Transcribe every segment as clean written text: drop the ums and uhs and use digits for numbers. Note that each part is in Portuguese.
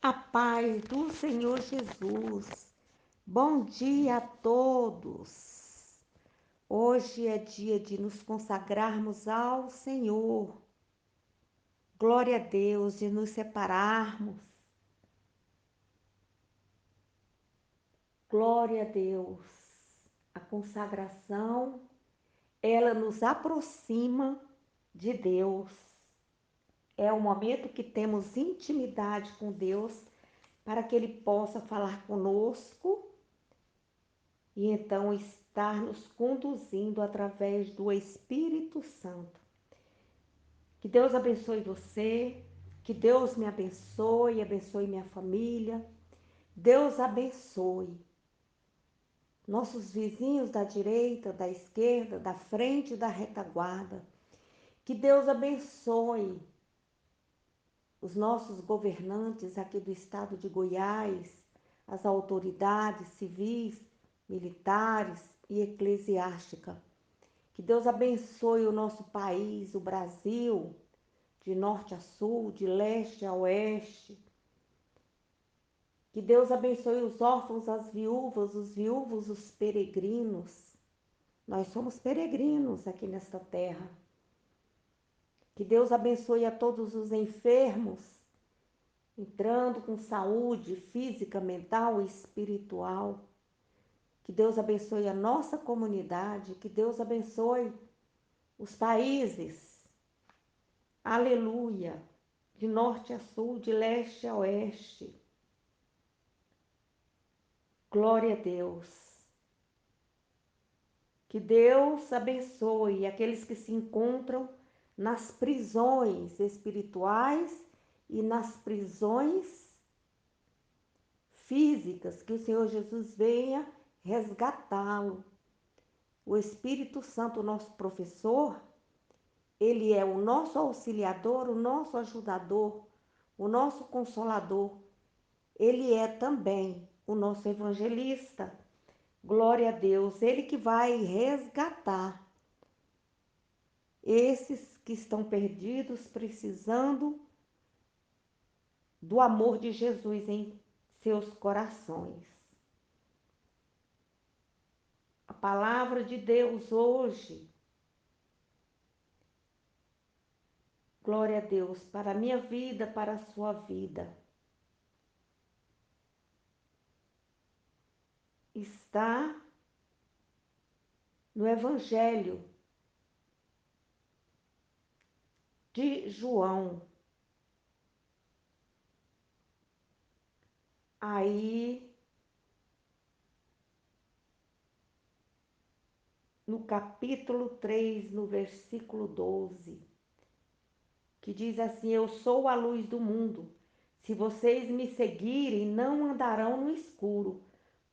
A paz do Senhor Jesus. Bom dia a todos. Hoje é dia de nos consagrarmos ao Senhor. Glória a Deus, de nos separarmos. Glória a Deus. A consagração, ela nos aproxima de Deus. É o momento que temos intimidade com Deus para que Ele possa falar conosco e então estar nos conduzindo através do Espírito Santo. Que Deus abençoe você, que Deus me abençoe, abençoe minha família. Deus abençoe nossos vizinhos da direita, da esquerda, da frente e da retaguarda. Que Deus abençoe os nossos governantes aqui do estado de Goiás, as autoridades civis, militares e eclesiásticas. Que Deus abençoe o nosso país, o Brasil, de norte a sul, de leste a oeste. Que Deus abençoe os órfãos, as viúvas, os viúvos, os peregrinos. Nós somos peregrinos aqui nesta terra. Que Deus abençoe a todos os enfermos, entrando com saúde física, mental e espiritual. Que Deus abençoe a nossa comunidade, que Deus abençoe os países. Aleluia! De norte a sul, de leste a oeste. Glória a Deus. Que Deus abençoe aqueles que se encontram nas prisões espirituais e nas prisões físicas, que o Senhor Jesus venha resgatá-lo. O Espírito Santo, nosso professor, ele é o nosso auxiliador, o nosso ajudador, o nosso consolador. Ele é também o nosso evangelista. Glória a Deus, ele que vai resgatar esses que estão perdidos, precisando do amor de Jesus em seus corações. A palavra de Deus hoje, glória a Deus, para a minha vida, para a sua vida, está no Evangelho de João. Aí, no capítulo 3, no versículo 12, que diz assim: eu sou a luz do mundo. Se vocês me seguirem, não andarão no escuro,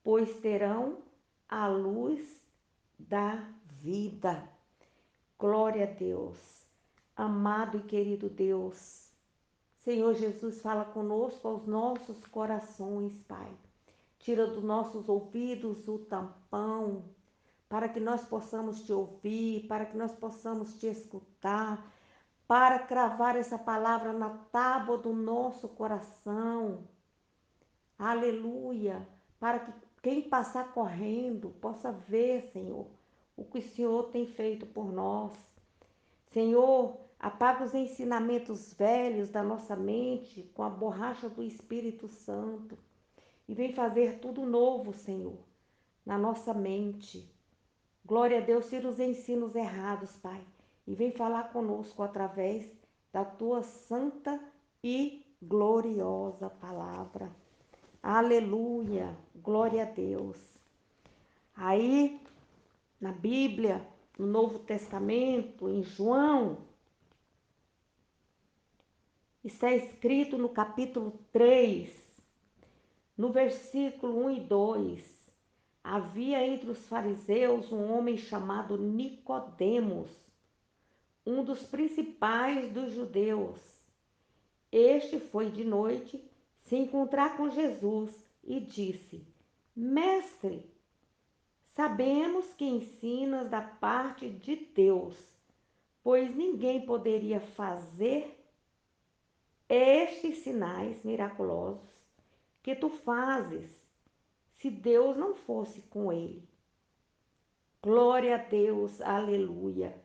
pois terão a luz da vida. Glória a Deus. Amado e querido Deus, Senhor Jesus, fala conosco aos nossos corações, Pai. Tira dos nossos ouvidos o tampão, para que nós possamos te ouvir, para que nós possamos te escutar, para cravar essa palavra na tábua do nosso coração. Aleluia! Para que quem passar correndo possa ver, Senhor, o que o Senhor tem feito por nós. Senhor, apaga os ensinamentos velhos da nossa mente com a borracha do Espírito Santo e vem fazer tudo novo, Senhor, na nossa mente. Glória a Deus, tira os ensinos errados, Pai, e vem falar conosco através da tua santa e gloriosa palavra. Aleluia, glória a Deus. Aí, na Bíblia, no Novo Testamento, em João, está escrito no capítulo 3, no versículo 1 e 2. Havia entre os fariseus um homem chamado Nicodemos, um dos principais dos judeus. Este foi de noite se encontrar com Jesus e disse: Mestre, sabemos que ensinas da parte de Deus, pois ninguém poderia fazer estes sinais miraculosos que tu fazes se Deus não fosse com ele? Glória a Deus, aleluia.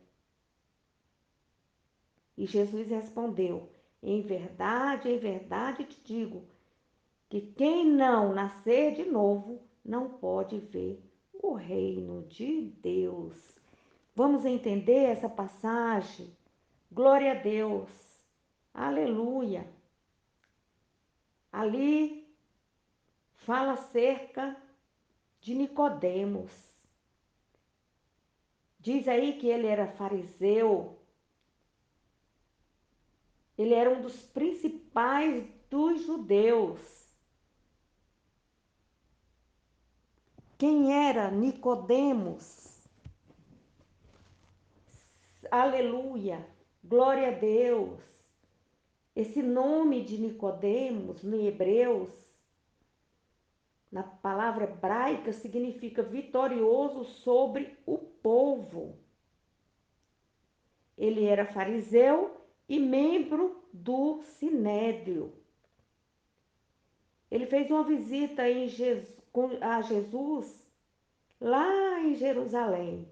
E Jesus respondeu: em verdade te digo, que quem não nascer de novo não pode ver o reino de Deus. Vamos entender essa passagem? Glória a Deus, aleluia. Ali fala acerca de Nicodemos. Diz aí que ele era fariseu, ele era um dos principais dos judeus. Quem era Nicodemos? Aleluia, glória a Deus. Esse nome de Nicodemos, no Hebreus, na palavra hebraica, significa vitorioso sobre o povo. Ele era fariseu e membro do Sinédrio. Ele fez uma visita a Jesus lá em Jerusalém.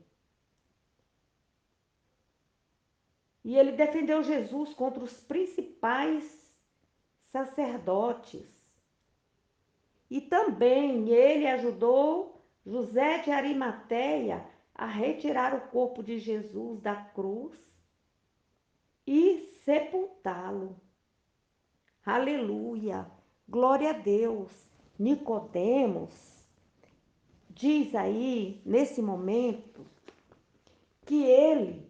E ele defendeu Jesus contra os principais sacerdotes. E também ele ajudou José de Arimateia a retirar o corpo de Jesus da cruz e sepultá-lo. Aleluia! Glória a Deus! Nicodemos diz aí, nesse momento, que ele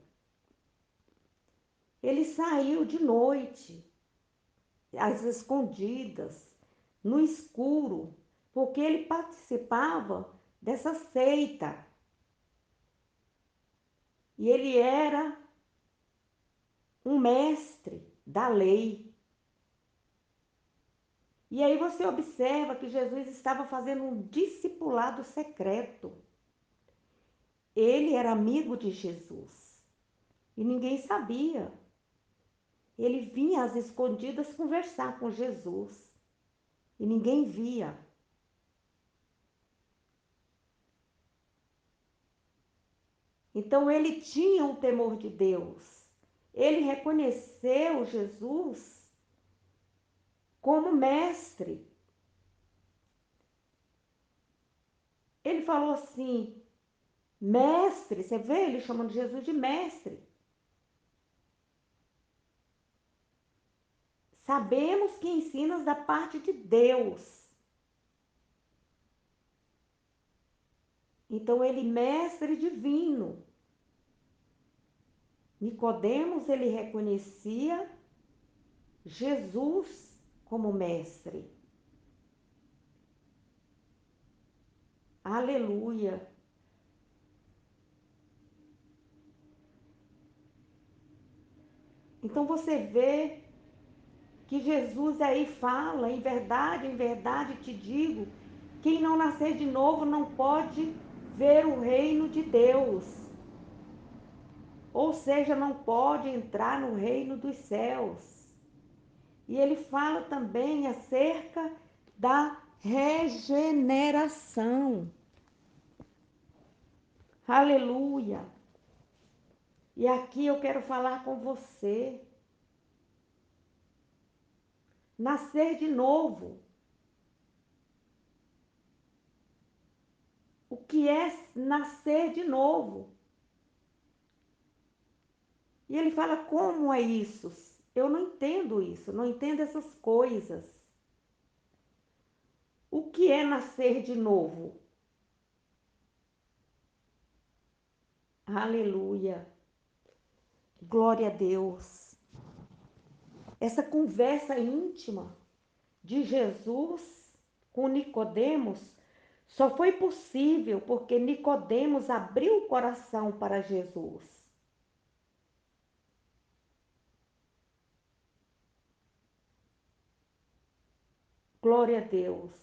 saiu de noite, às escondidas, no escuro, porque ele participava dessa seita. E ele era um mestre da lei. E aí você observa que Jesus estava fazendo um discipulado secreto. Ele era amigo de Jesus e ninguém sabia. Ele vinha às escondidas conversar com Jesus e ninguém via. Então ele tinha um temor de Deus. Ele reconheceu Jesus como mestre. Ele falou assim: mestre, você vê ele chamando Jesus de mestre. Sabemos que ensinas da parte de Deus. Então ele mestre divino. Nicodemos, ele reconhecia Jesus como mestre. Aleluia. Então você vê que Jesus aí fala, em verdade te digo, quem não nascer de novo não pode ver o reino de Deus. Ou seja, não pode entrar no reino dos céus. E ele fala também acerca da regeneração. Aleluia. E aqui eu quero falar com você. Nascer de novo. O que é nascer de novo? E ele fala: como é isso? Eu não entendo isso, não entendo essas coisas. O que é nascer de novo? Aleluia. Glória a Deus. Essa conversa íntima de Jesus com Nicodemos só foi possível porque Nicodemos abriu o coração para Jesus. Glória a Deus.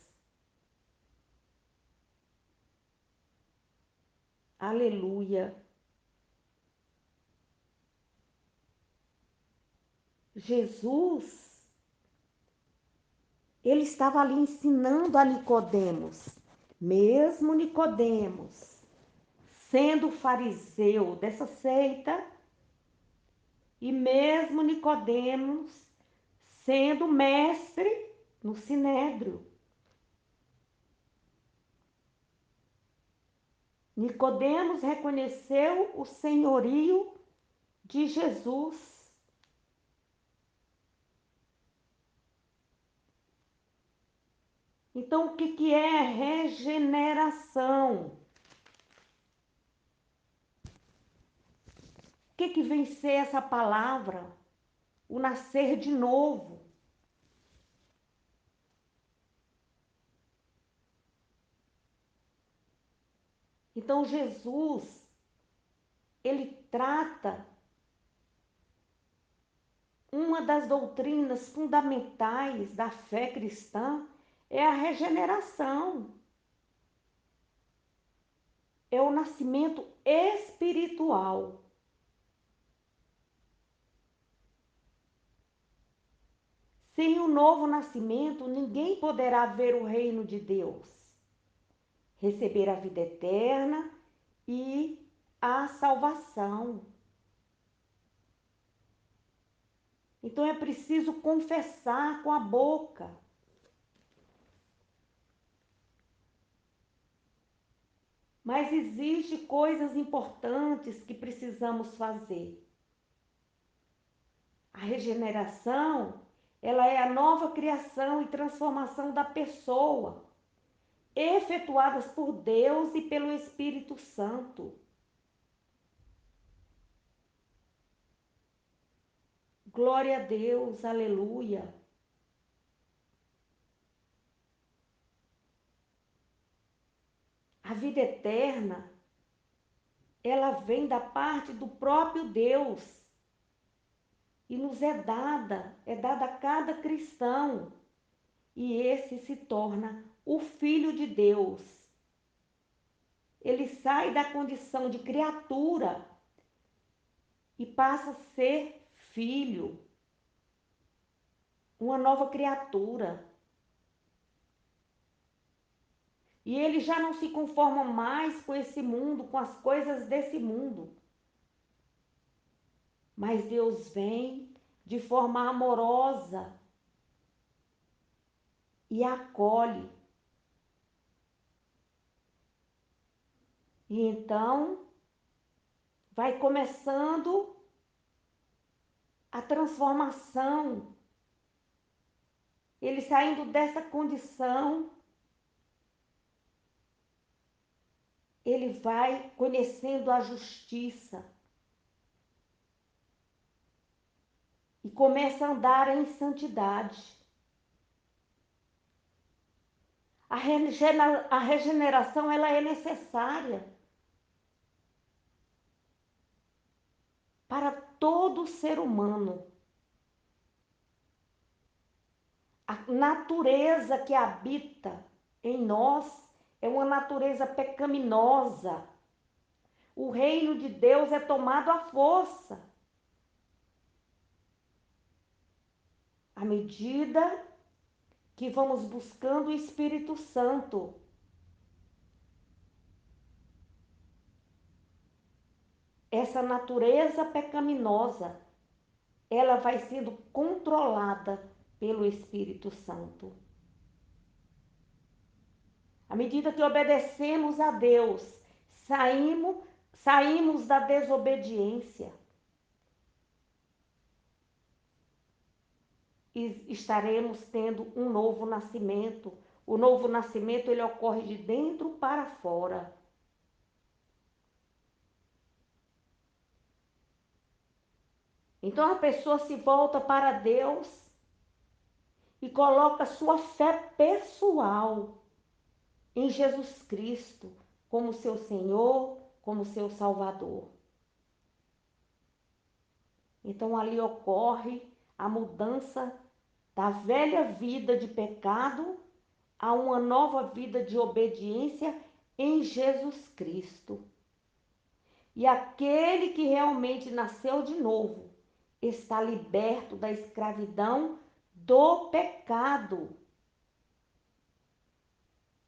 Aleluia. Jesus, Ele estava ali ensinando a Nicodemos, mesmo Nicodemos, sendo fariseu dessa seita, e mesmo Nicodemos sendo mestre no sinédrio. Nicodemos reconheceu o senhorio de Jesus. Então, o que é regeneração? O que vem ser essa palavra? O nascer de novo. Então, Jesus, ele trata uma das doutrinas fundamentais da fé cristã é a regeneração. É o nascimento espiritual. Sem o novo nascimento, ninguém poderá ver o reino de Deus, receber a vida eterna e a salvação. Então é preciso confessar com a boca. Mas existem coisas importantes que precisamos fazer. A regeneração, ela é a nova criação e transformação da pessoa, efetuadas por Deus e pelo Espírito Santo. Glória a Deus, aleluia. A vida eterna, ela vem da parte do próprio Deus e nos é dada a cada cristão. E esse se torna o Filho de Deus. Ele sai da condição de criatura e passa a ser filho, uma nova criatura. E ele já não se conforma mais com esse mundo, com as coisas desse mundo. Mas Deus vem de forma amorosa e acolhe. E então vai começando a transformação. Ele saindo dessa condição, ele vai conhecendo a justiça e começa a andar em santidade. A regeneração, ela é necessária para todo ser humano. A natureza que habita em nós é uma natureza pecaminosa. O reino de Deus é tomado à força. À medida que vamos buscando o Espírito Santo. Essa natureza pecaminosa, ela vai sendo controlada pelo Espírito Santo. À medida que obedecemos a Deus, saímos da desobediência e estaremos tendo um novo nascimento. O novo nascimento, ele ocorre de dentro para fora. Então a pessoa se volta para Deus e coloca sua fé pessoal em Jesus Cristo como seu Senhor, como seu Salvador. Então ali ocorre a mudança da velha vida de pecado a uma nova vida de obediência em Jesus Cristo. E aquele que realmente nasceu de novo está liberto da escravidão do pecado.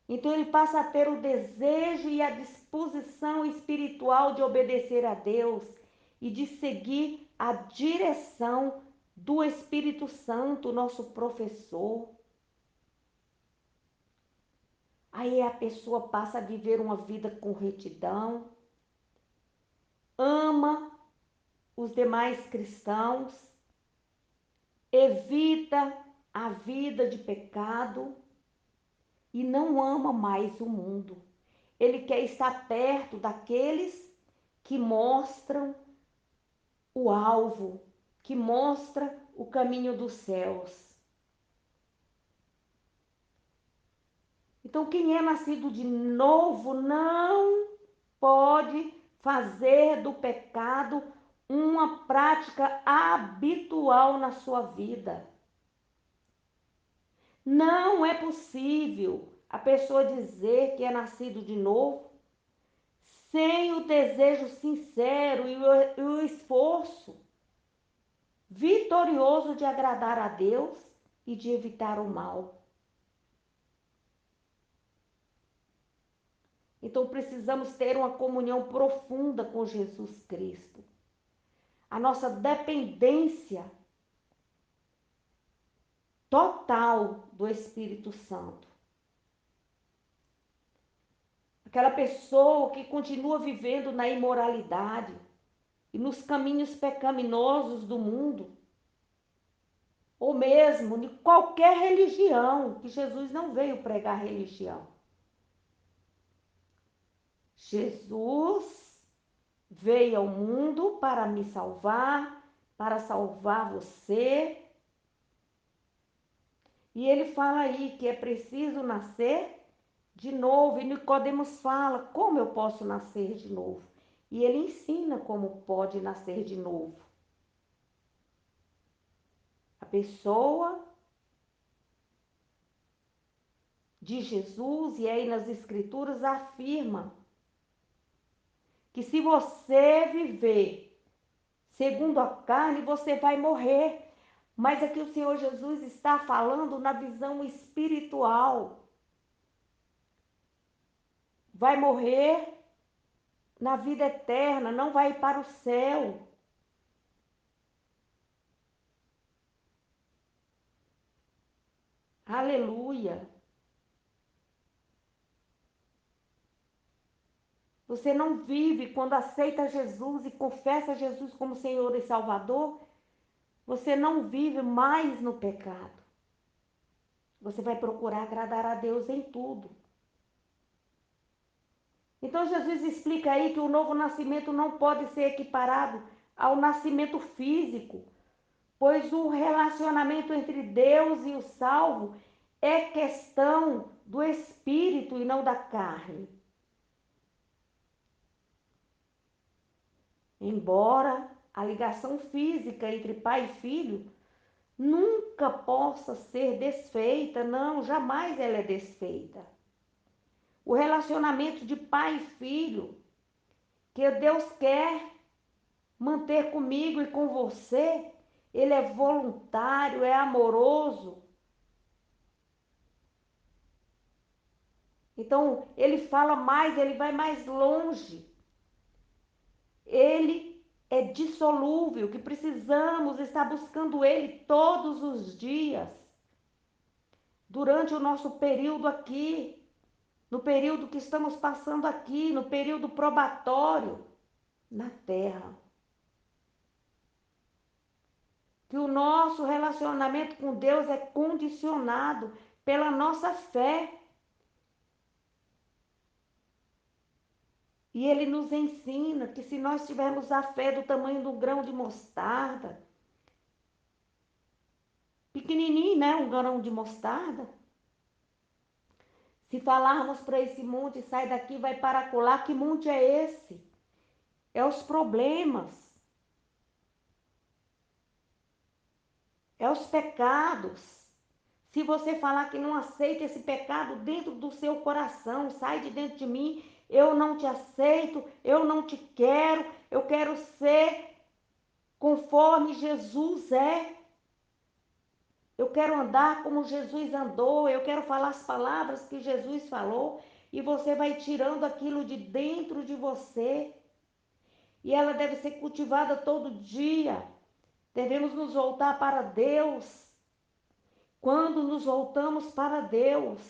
Então ele passa a ter o desejo e a disposição espiritual de obedecer a Deus e de seguir a direção do Espírito Santo, nosso professor. Aí a pessoa passa a viver uma vida com retidão, ama os demais cristãos, evita a vida de pecado e não ama mais o mundo. Ele quer estar perto daqueles que mostram o alvo, que mostra o caminho dos céus. Então, quem é nascido de novo não pode fazer do pecado uma prática habitual na sua vida. Não é possível a pessoa dizer que é nascido de novo sem o desejo sincero e o esforço vitorioso de agradar a Deus e de evitar o mal. Então precisamos ter uma comunhão profunda com Jesus Cristo. A nossa dependência total do Espírito Santo. Aquela pessoa que continua vivendo na imoralidade e nos caminhos pecaminosos do mundo, ou mesmo de qualquer religião, que Jesus não veio pregar religião. Jesus veio ao mundo para me salvar, para salvar você. E ele fala aí que é preciso nascer de novo. E Nicodemos fala: como eu posso nascer de novo? E ele ensina como pode nascer de novo. A pessoa de Jesus, e aí nas Escrituras afirma que se você viver segundo a carne, você vai morrer. Mas aqui o Senhor Jesus está falando na visão espiritual. Vai morrer na vida eterna, não vai ir para o céu. Aleluia. Você não vive quando aceita Jesus e confessa Jesus como Senhor e Salvador. Você não vive mais no pecado. Você vai procurar agradar a Deus em tudo. Então Jesus explica aí que o novo nascimento não pode ser equiparado ao nascimento físico, pois o relacionamento entre Deus e o salvo é questão do espírito e não da carne. Embora a ligação física entre pai e filho nunca possa ser desfeita, não, jamais ela é desfeita. O relacionamento de pai e filho que Deus quer manter comigo e com você, ele é voluntário, é amoroso. Então, ele fala mais, ele vai mais longe. Ele é dissolúvel, que precisamos estar buscando ele todos os dias. Durante o nosso período aqui, no período que estamos passando aqui, no período probatório na terra. Que o nosso relacionamento com Deus é condicionado pela nossa fé. E ele nos ensina que se nós tivermos a fé do tamanho do grão de mostarda, pequenininho, né? Um grão de mostarda. Se falarmos para esse monte, sai daqui, vai para acolá, que monte é esse? É os problemas, é os pecados. Se você falar que não aceita esse pecado dentro do seu coração, sai de dentro de mim, eu não te aceito, eu não te quero, eu quero ser conforme Jesus é. Eu quero andar como Jesus andou, eu quero falar as palavras que Jesus falou, e você vai tirando aquilo de dentro de você. E ela deve ser cultivada todo dia. Devemos nos voltar para Deus. Quando nos voltamos para Deus,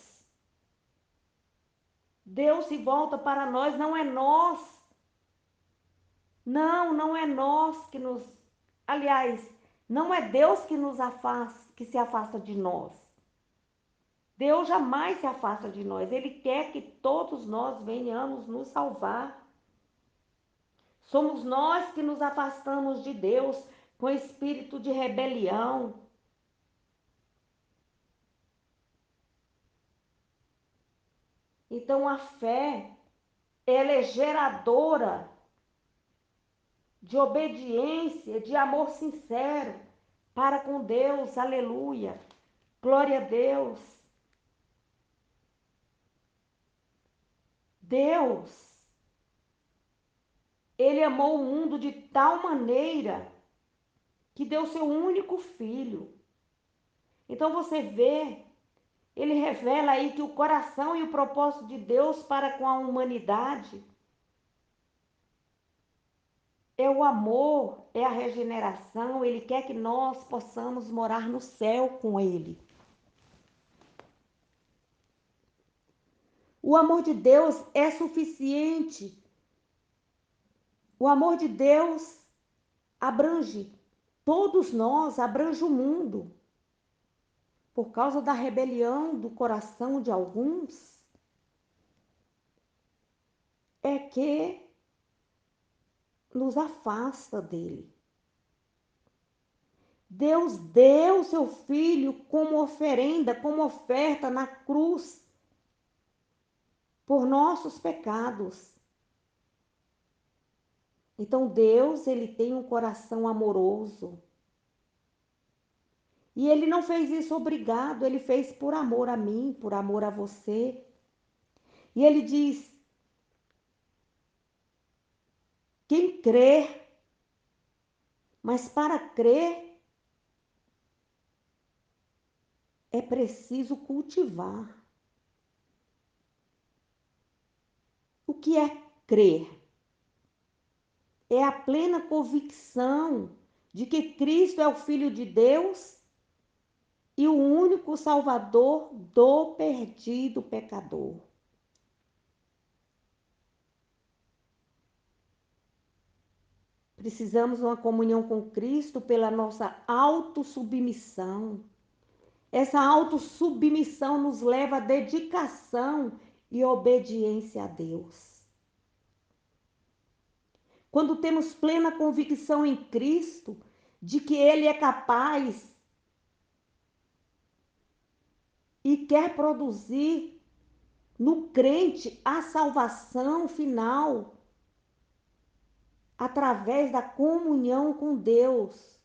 Deus se volta para nós, não é nós. Não, não é nós que nos. Aliás, não é Deus que nos afasta, que se afasta de nós. Deus jamais se afasta de nós. Ele quer que todos nós venhamos nos salvar. Somos nós que nos afastamos de Deus com espírito de rebelião. Então a fé, ela é geradora de obediência, de amor sincero para com Deus. Aleluia. Glória a Deus. Deus, ele amou o mundo de tal maneira que deu seu único filho. Então você vê, ele revela aí que o coração e o propósito de Deus para com a humanidade é o amor, é a regeneração. Ele quer que nós possamos morar no céu com ele. O amor de Deus é suficiente. O amor de Deus abrange todos nós, abrange o mundo. Por causa da rebelião do coração de alguns, é que nos afasta dele. Deus deu seu filho como oferenda, como oferta na cruz por nossos pecados. Então Deus, ele tem um coração amoroso. E ele não fez isso obrigado, ele fez por amor a mim, por amor a você. E ele diz: quem crer, mas para crer é preciso cultivar. O que é crer? É a plena convicção de que Cristo é o Filho de Deus e o único Salvador do perdido pecador. Precisamos de uma comunhão com Cristo pela nossa autossubmissão. Essa autossubmissão nos leva à dedicação e obediência a Deus. Quando temos plena convicção em Cristo de que Ele é capaz e quer produzir no crente a salvação final através da comunhão com Deus.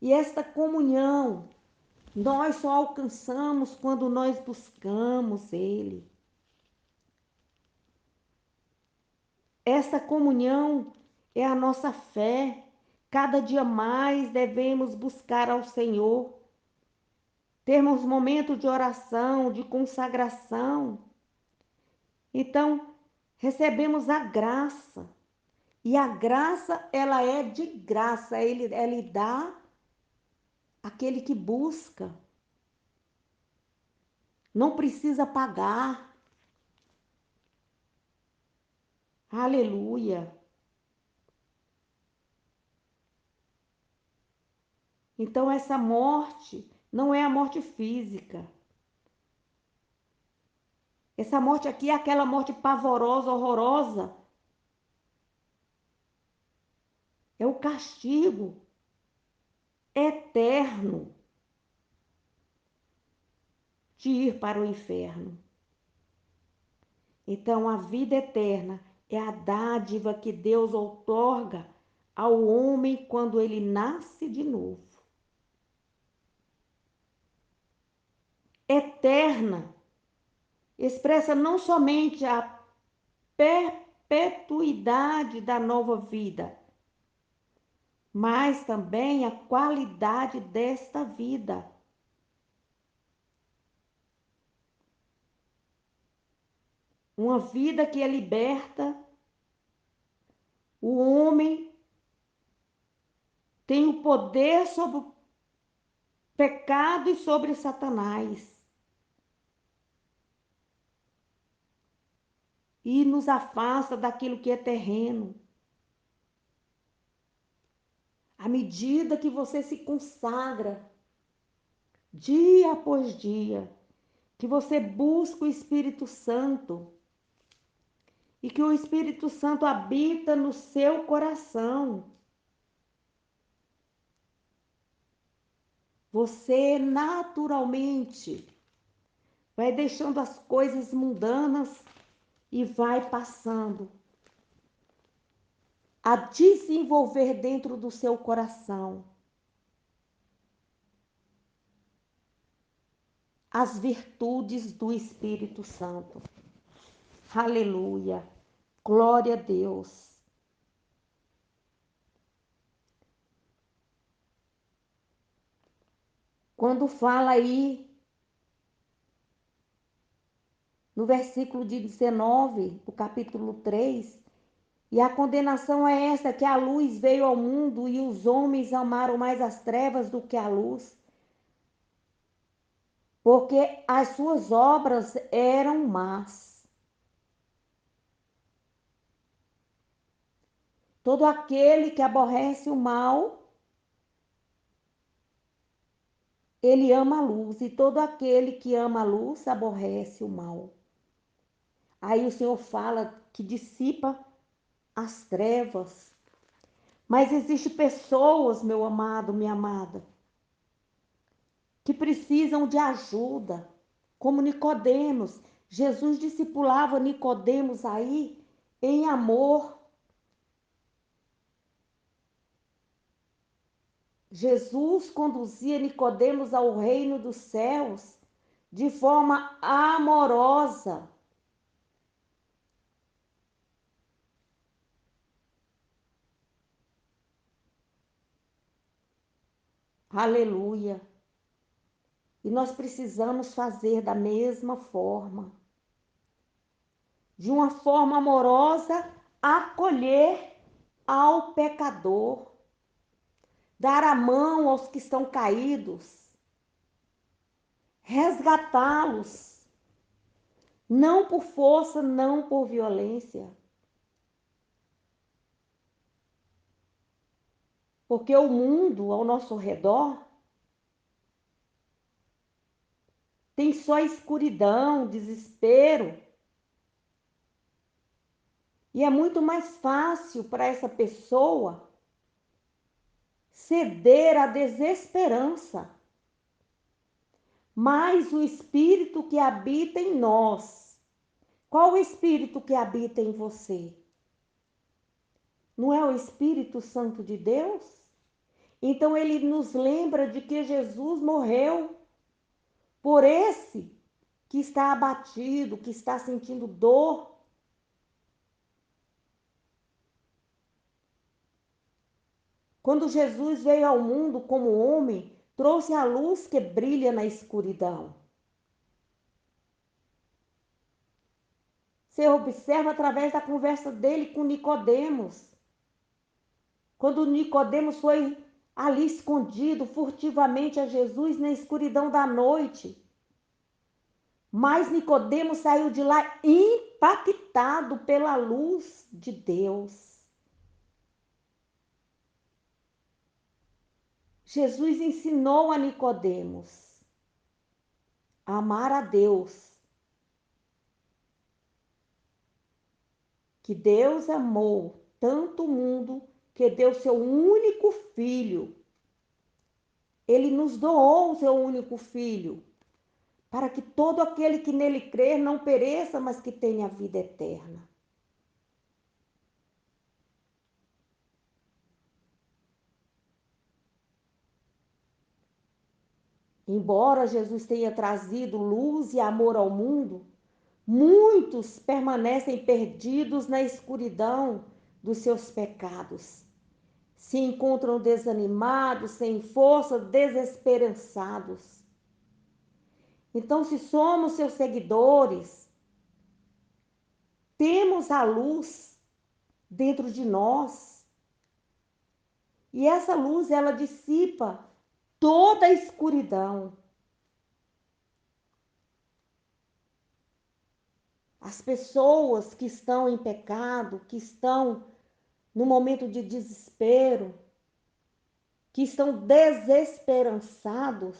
E esta comunhão nós só alcançamos quando nós buscamos Ele. Esta comunhão é a nossa fé. Cada dia mais devemos buscar ao Senhor. Termos momentos de oração, de consagração. Então, recebemos a graça. E a graça, ela é de graça. Ele dá àquele que busca. Não precisa pagar. Aleluia. Então, essa morte não é a morte física. Essa morte aqui é aquela morte pavorosa, horrorosa. É o castigo eterno de ir para o inferno. Então, a vida eterna é a dádiva que Deus outorga ao homem quando ele nasce de novo. Eterna expressa não somente a perpetuidade da nova vida, mas também a qualidade desta vida. Uma vida que é liberta, o homem tem o poder sobre o pecado e sobre Satanás. E nos afasta daquilo que é terreno. À medida que você se consagra, dia após dia, que você busca o Espírito Santo e que o Espírito Santo habita no seu coração, você naturalmente vai deixando as coisas mundanas e vai passando a desenvolver dentro do seu coração as virtudes do Espírito Santo. Aleluia. Glória a Deus. Quando fala aí no versículo de 19, do capítulo 3, e a condenação é esta, que a luz veio ao mundo e os homens amaram mais as trevas do que a luz, porque as suas obras eram más. Todo aquele que aborrece o mal, ele ama a luz, e todo aquele que ama a luz aborrece o mal. Aí o Senhor fala que dissipa as trevas. Mas existem pessoas, meu amado, minha amada, que precisam de ajuda, como Nicodemos. Jesus discipulava Nicodemos aí em amor. Jesus conduzia Nicodemos ao reino dos céus de forma amorosa. Aleluia. E nós precisamos fazer da mesma forma, de uma forma amorosa, acolher ao pecador, dar a mão aos que estão caídos, resgatá-los, não por força, não por violência, porque o mundo ao nosso redor tem só escuridão, desespero, e é muito mais fácil para essa pessoa ceder à desesperança. Mas o Espírito que habita em nós, qual o Espírito que habita em você? Não é o Espírito Santo de Deus? Então ele nos lembra de que Jesus morreu por esse que está abatido, que está sentindo dor. Quando Jesus veio ao mundo como homem, trouxe a luz que brilha na escuridão. Você observa através da conversa dele com Nicodemos. Quando Nicodemos foi ali escondido furtivamente a Jesus na escuridão da noite. Mas Nicodemos saiu de lá impactado pela luz de Deus. Jesus ensinou a Nicodemos a amar a Deus, que Deus amou tanto o mundo que deu seu único filho. Ele nos doou o seu único filho, para que todo aquele que nele crer não pereça, mas que tenha vida eterna. Embora Jesus tenha trazido luz e amor ao mundo, muitos permanecem perdidos na escuridão dos seus pecados, se encontram desanimados, sem força, desesperançados. Então, se somos seus seguidores, temos a luz dentro de nós. E essa luz, ela dissipa toda a escuridão. As pessoas que estão em pecado, que estão no momento de desespero, que estão desesperançados,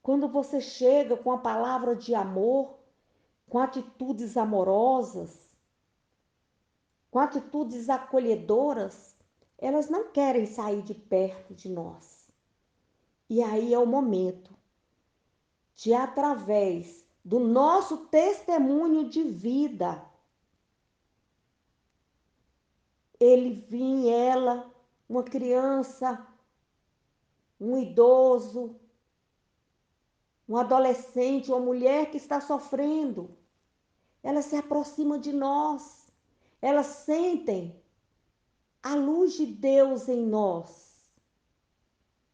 quando você chega com a palavra de amor, com atitudes amorosas, com atitudes acolhedoras, elas não querem sair de perto de nós. E aí é o momento de, através do nosso testemunho de vida, ele vir, ela, uma criança, um idoso, um adolescente, uma mulher que está sofrendo, ela se aproxima de nós, elas sentem a luz de Deus em nós.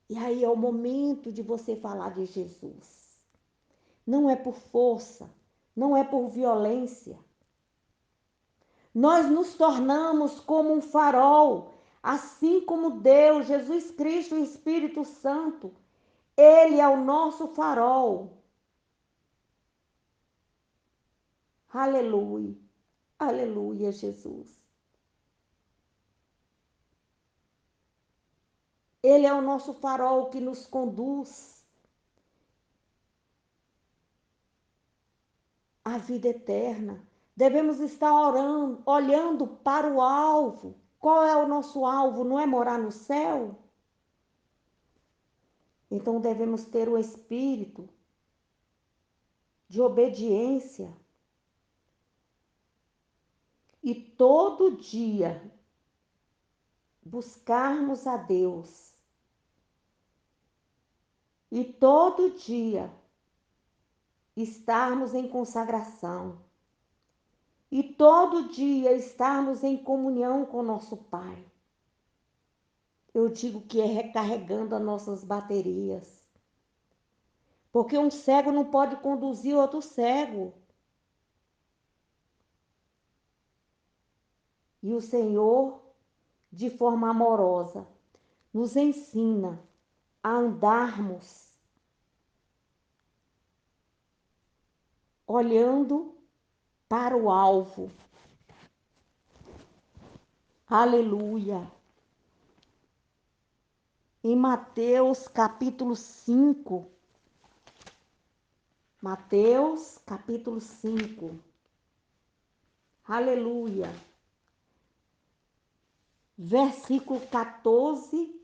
E aí é o momento de você falar de Jesus. Não é por força, não é por violência. Nós nos tornamos como um farol, assim como Deus, Jesus Cristo e o Espírito Santo. Ele é o nosso farol. Aleluia, aleluia, Jesus. Ele é o nosso farol que nos conduz à vida eterna. Devemos estar orando, olhando para o alvo. Qual é o nosso alvo? Não é morar no céu? Então devemos ter o espírito de obediência e todo dia buscarmos a Deus e todo dia estarmos em consagração e todo dia estarmos em comunhão com nosso Pai. Eu digo que é recarregando as nossas baterias. Porque um cego não pode conduzir outro cego. E o Senhor, de forma amorosa, nos ensina a andarmos olhando para o alvo. Aleluia. Em Mateus capítulo 5. Mateus capítulo 5. Aleluia. Versículo 14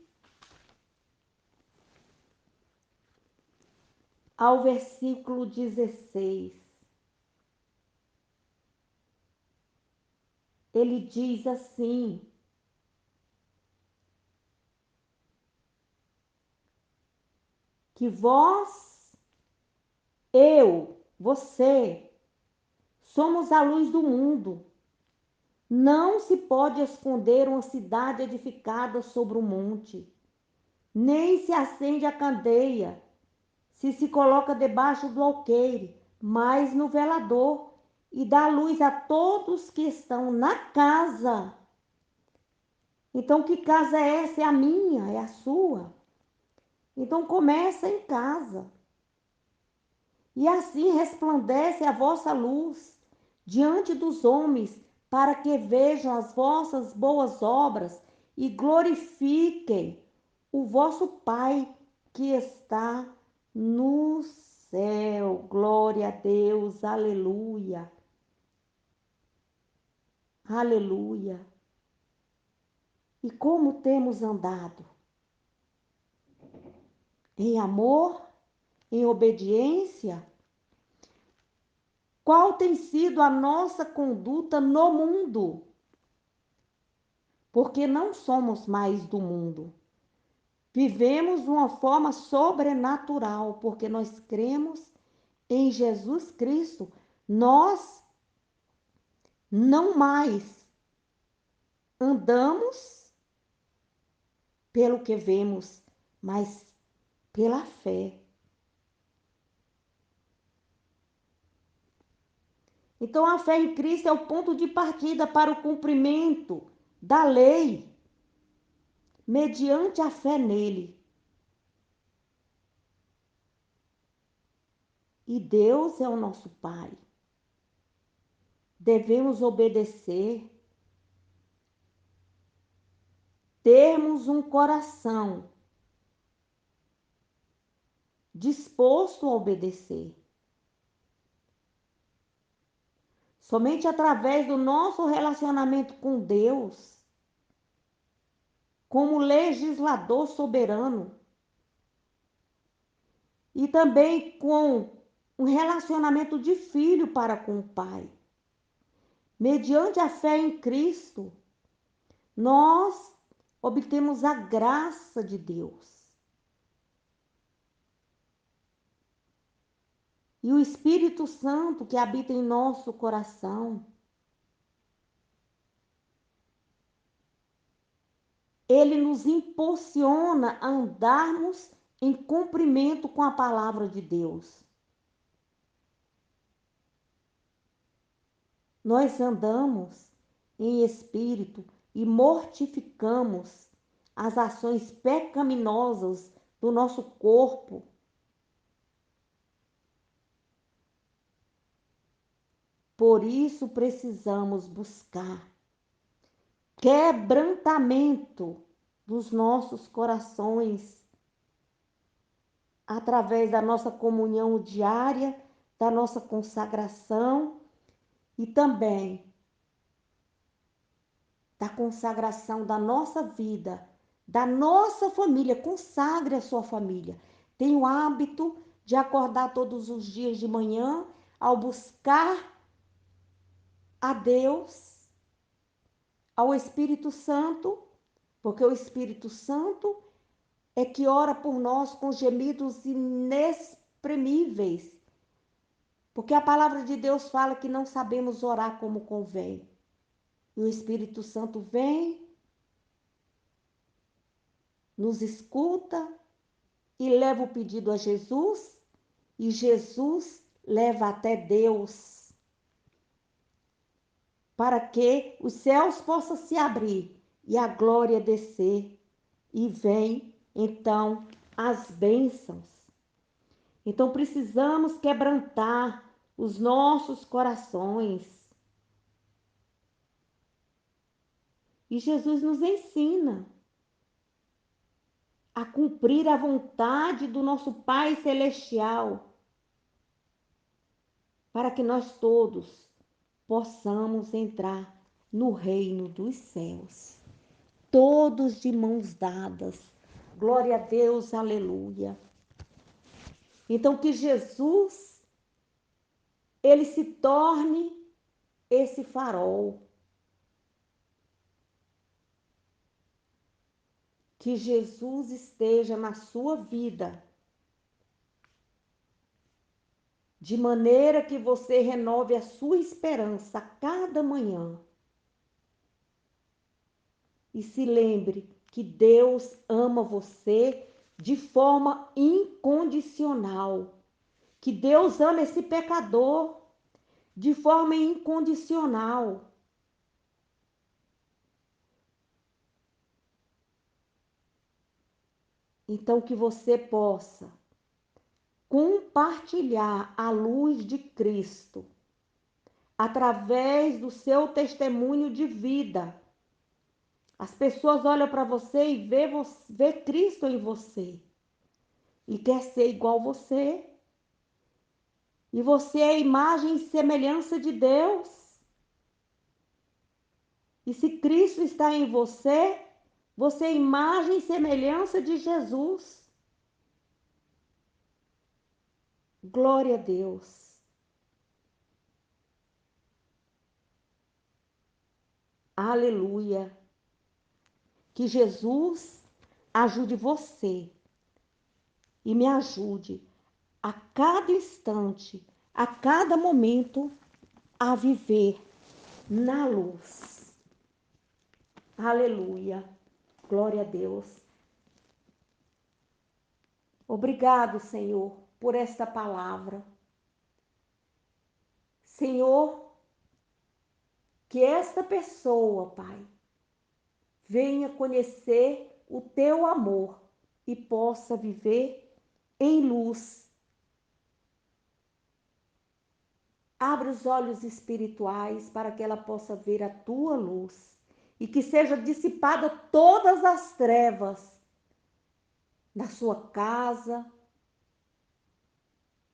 ao versículo 16. Ele diz assim: que vós, eu, você, somos a luz do mundo. Não se pode esconder uma cidade edificada sobre um monte, nem se acende a candeia, se coloca debaixo do alqueire, mas no velador, e dá luz a todos que estão na casa. Então, que casa é essa? É a minha, é a sua. Então, começa em casa. E assim resplandece a vossa luz diante dos homens, para que vejam as vossas boas obras e glorifiquem o vosso Pai que está no céu. Glória a Deus, aleluia, aleluia. E como temos andado? Em amor, em obediência? Qual tem sido a nossa conduta no mundo? Porque não somos mais do mundo. Vivemos de uma forma sobrenatural, porque nós cremos em Jesus Cristo. Nós não mais andamos pelo que vemos, mas pela fé. Então, a fé em Cristo é o ponto de partida para o cumprimento da lei, mediante a fé nele. E Deus é o nosso Pai. Devemos obedecer, termos um coração disposto a obedecer. Somente através do nosso relacionamento com Deus, como legislador soberano, e também com um relacionamento de filho para com o Pai. Mediante a fé em Cristo, nós obtemos a graça de Deus. E o Espírito Santo que habita em nosso coração, ele nos impulsiona a andarmos em cumprimento com a palavra de Deus. Nós andamos em espírito e mortificamos as ações pecaminosas do nosso corpo. Por isso precisamos buscar quebrantamento dos nossos corações através da nossa comunhão diária, da nossa consagração e também da consagração da nossa vida, da nossa família. Consagre a sua família. Tenha o hábito de acordar todos os dias de manhã ao buscar a Deus, ao Espírito Santo, porque o Espírito Santo é que ora por nós com gemidos inexprimíveis. Porque a palavra de Deus fala que não sabemos orar como convém. E o Espírito Santo vem, nos escuta e leva o pedido a Jesus, e Jesus leva até Deus, para que os céus possam se abrir e a glória descer, e vem então as bênçãos. Então precisamos quebrantar os nossos corações. E Jesus nos ensina a cumprir a vontade do nosso Pai Celestial, para que nós todos possamos entrar no reino dos céus. Todos de mãos dadas. Glória a Deus, aleluia. Então que Jesus, ele se torne esse farol. Que Jesus esteja na sua vida, de maneira que você renove a sua esperança a cada manhã. E se lembre que Deus ama você de forma incondicional. Que Deus ama esse pecador de forma incondicional. Então, que você possa compartilhar a luz de Cristo através do seu testemunho de vida. As pessoas olham para você e vê Cristo em você e quer ser igual você. E você é a imagem e semelhança de Deus. E se Cristo está em você, você é imagem e semelhança de Jesus. Glória a Deus. Aleluia. Que Jesus ajude você e me ajude a cada instante, a cada momento, a viver na luz. Aleluia. Glória a Deus. Obrigado, Senhor, por esta palavra. Senhor, que esta pessoa, Pai, venha conhecer o teu amor e possa viver em luz. Abre os olhos espirituais para que ela possa ver a tua luz e que seja dissipada todas as trevas na sua casa,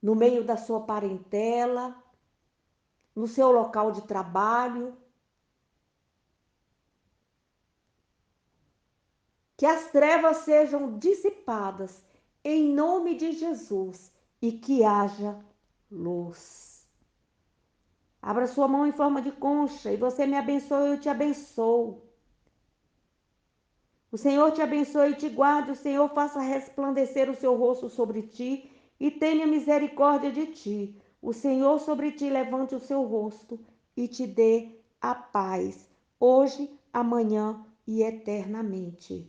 no meio da sua parentela, no seu local de trabalho. Que as trevas sejam dissipadas em nome de Jesus e que haja luz. Abra sua mão em forma de concha e você me abençoe, eu te abençoo. O Senhor te abençoe e te guarde, o Senhor faça resplandecer o seu rosto sobre ti e tenha misericórdia de ti. O Senhor sobre ti levante o seu rosto e te dê a paz, hoje, amanhã e eternamente.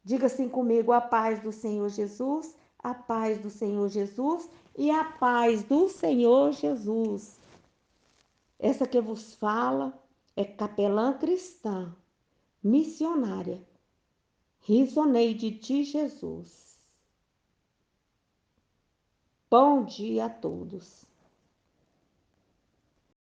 Diga assim comigo: a paz do Senhor Jesus, a paz do Senhor Jesus e a paz do Senhor Jesus. Essa que vos fala é capelã cristã, missionária, Risoneide de Jesus. Bom dia a todos.